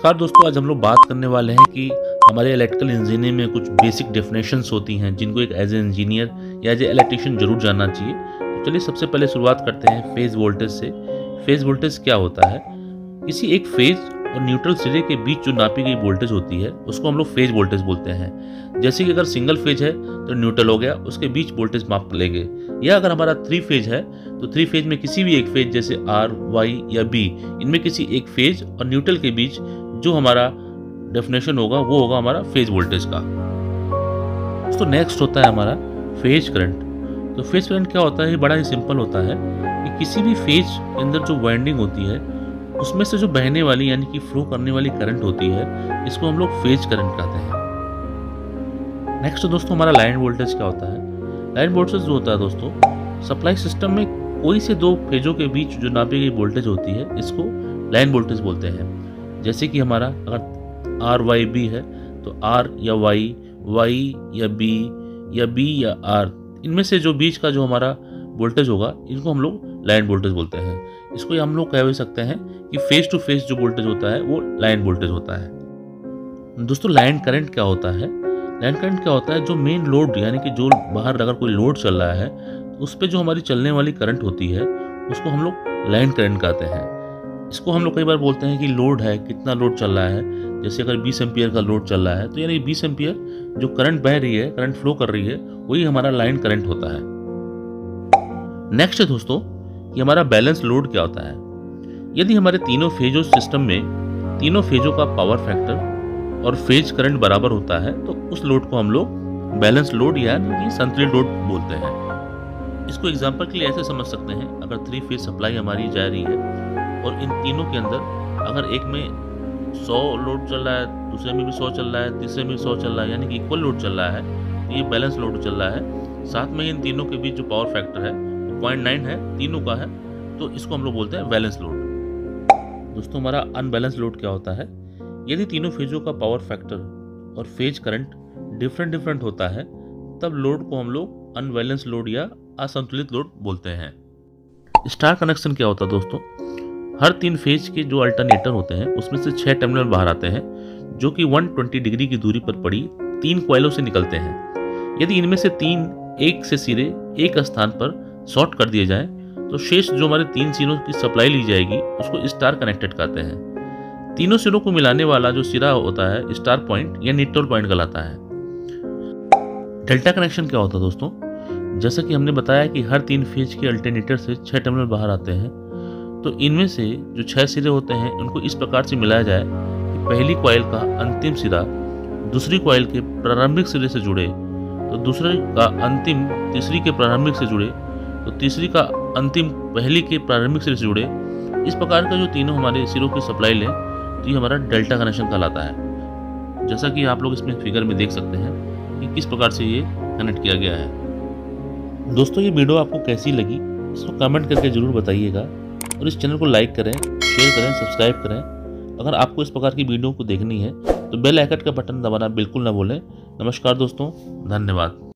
नमस्कार दोस्तों, आज हम लोग बात करने वाले हैं कि हमारे इलेक्ट्रिकल इंजीनियरिंग में कुछ बेसिक डेफिनेशंस होती हैं जिनको एक एज ए इंजीनियर या एज ए इलेक्ट्रिशियन जरूर जानना चाहिए। तो चलिए सबसे पहले शुरुआत करते हैं फेज वोल्टेज से। फेज वोल्टेज क्या होता है? किसी एक फेज और न्यूट्रल सिरे के बीच जो नापी गई वोल्टेज होती है उसको हम लोग फेज वोल्टेज बोलते हैं। जैसे कि अगर सिंगल फेज है तो न्यूट्रल हो गया, उसके बीच वोल्टेज माप लेंगे। या अगर हमारा थ्री फेज है तो थ्री फेज में किसी भी एक फेज जैसे आर, वाई या बी, इनमें किसी एक फेज और न्यूट्रल के बीच जो हमारा डेफिनेशन होगा वो होगा हमारा फेज वोल्टेज का। तो नेक्स्ट होता है हमारा फेज करंट। तो फेज करंट क्या होता है? ये बड़ा ही सिंपल होता है कि किसी भी फेज के अंदर जो वाइंडिंग होती है उसमें से जो बहने वाली यानी कि फ्लो करने वाली करंट होती है, इसको हम लोग फेज करंट कहते हैं। नेक्स्ट दोस्तों हमारा लाइन वोल्टेज क्या होता है? लाइन वोल्टेज जो होता है दोस्तों, सप्लाई सिस्टम में कोई से दो फेजों के बीच जो नापी गई वोल्टेज होती है इसको लाइन वोल्टेज बोलते हैं। जैसे कि हमारा अगर आर वाई बी है तो आर या वाई, वाई या बी या आर, इनमें से जो बीच का जो हमारा वोल्टेज होगा इनको हम लोग लाइन वोल्टेज बोलते हैं। इसको हम लोग कह भी सकते हैं कि फेस टू फेस जो वोल्टेज होता है वो लाइन वोल्टेज होता है। दोस्तों लाइन करंट क्या होता है? लाइन करंट क्या होता है? जो मेन लोड यानी कि जो बाहर अगर कोई लोड चल रहा है तो उस पर जो हमारी चलने वाली करंट होती है उसको हम लोग लाइन करंट कहते हैं। इसको हम लोग कई बार बोलते हैं कि लोड है, कितना लोड चल रहा है। जैसे अगर 20 एम्पियर का लोड चल रहा है तो यानी 20 एम्पियर जो करंट बह रही है, करंट फ्लो कर रही है, वही हमारा लाइन करंट होता है। नेक्स्ट है दोस्तों कि हमारा बैलेंस लोड क्या होता है। यदि हमारे तीनों फेजों सिस्टम में तीनों फेजों का पावर फैक्टर और फेज करंट बराबर होता है तो उस लोड को हम लोग बैलेंस लोड यानी कि संतुलित लोड बोलते हैं। इसको एग्जांपल के लिए ऐसे समझ सकते हैं, अगर थ्री फेज सप्लाई हमारी जा रही है और इन तीनों के अंदर अगर एक में 100 लोड चल रहा है, दूसरे में भी 100 चल रहा है, तीसरे में भी 100 चल रहा है, यानी कि इक्वल लोड चल रहा है, तो ये बैलेंस लोड चल रहा है। साथ में इन तीनों के बीच जो पावर फैक्टर है 0.9 है, तीनों का है, तो इसको हम लोग बोलते हैं बैलेंस लोड। दोस्तों हमारा अनबैलेंस लोड क्या होता है? यदि तीनों फेजों का पावर फैक्टर और फेज करंट डिफरेंट होता है तब लोड को हम लोग अनबैलेंस लोड या असंतुलित लोड बोलते हैं। स्टार कनेक्शन क्या होता है दोस्तों? हर तीन फेज के जो अल्टरनेटर होते हैं उसमें से 6 टर्मिनल बाहर आते हैं जो कि 120 डिग्री की दूरी पर पड़ी 3 कॉइलों से निकलते हैं। यदि इनमें से 3 एक से सिरे एक स्थान पर शॉर्ट कर दिए जाएं तो शेष जो हमारे 3 सिरों की सप्लाई ली जाएगी उसको स्टार कनेक्टेड कहते हैं। तीनों सिरों को मिलाने वाला जो सिरा होता है स्टार पॉइंट या न्यूट्रल पॉइंट कहलाता है। डेल्टा कनेक्शन क्या होता है दोस्तों? जैसा कि हमने बताया कि हर 3 फेज के अल्टरनेटर से 6 टर्मिनल बाहर आते हैं, तो इनमें से जो 6 सिरे होते हैं उनको इस प्रकार से मिलाया जाए कि पहली कॉइल का अंतिम सिरा दूसरी कॉइल के प्रारंभिक सिरे से जुड़े, तो दूसरे का अंतिम तीसरी के प्रारंभिक से जुड़े, तो तीसरी का अंतिम पहली के प्रारंभिक सिरे से जुड़े। इस प्रकार का जो तीनों हमारे सिरों की सप्लाई लें तो ये हमारा डेल्टा कनेक्शन कहलाता है। जैसा कि आप लोग इसमें फिगर में देख सकते हैं कि किस प्रकार से ये कनेक्ट किया गया है। दोस्तों ये वीडियो आपको कैसी लगी इसको कमेंट करके ज़रूर बताइएगा और इस चैनल को लाइक करें, शेयर करें, सब्सक्राइब करें। अगर आपको इस प्रकार की वीडियो को देखनी है तो बेल आइकन का बटन दबाना बिल्कुल ना भूलें। नमस्कार दोस्तों, धन्यवाद।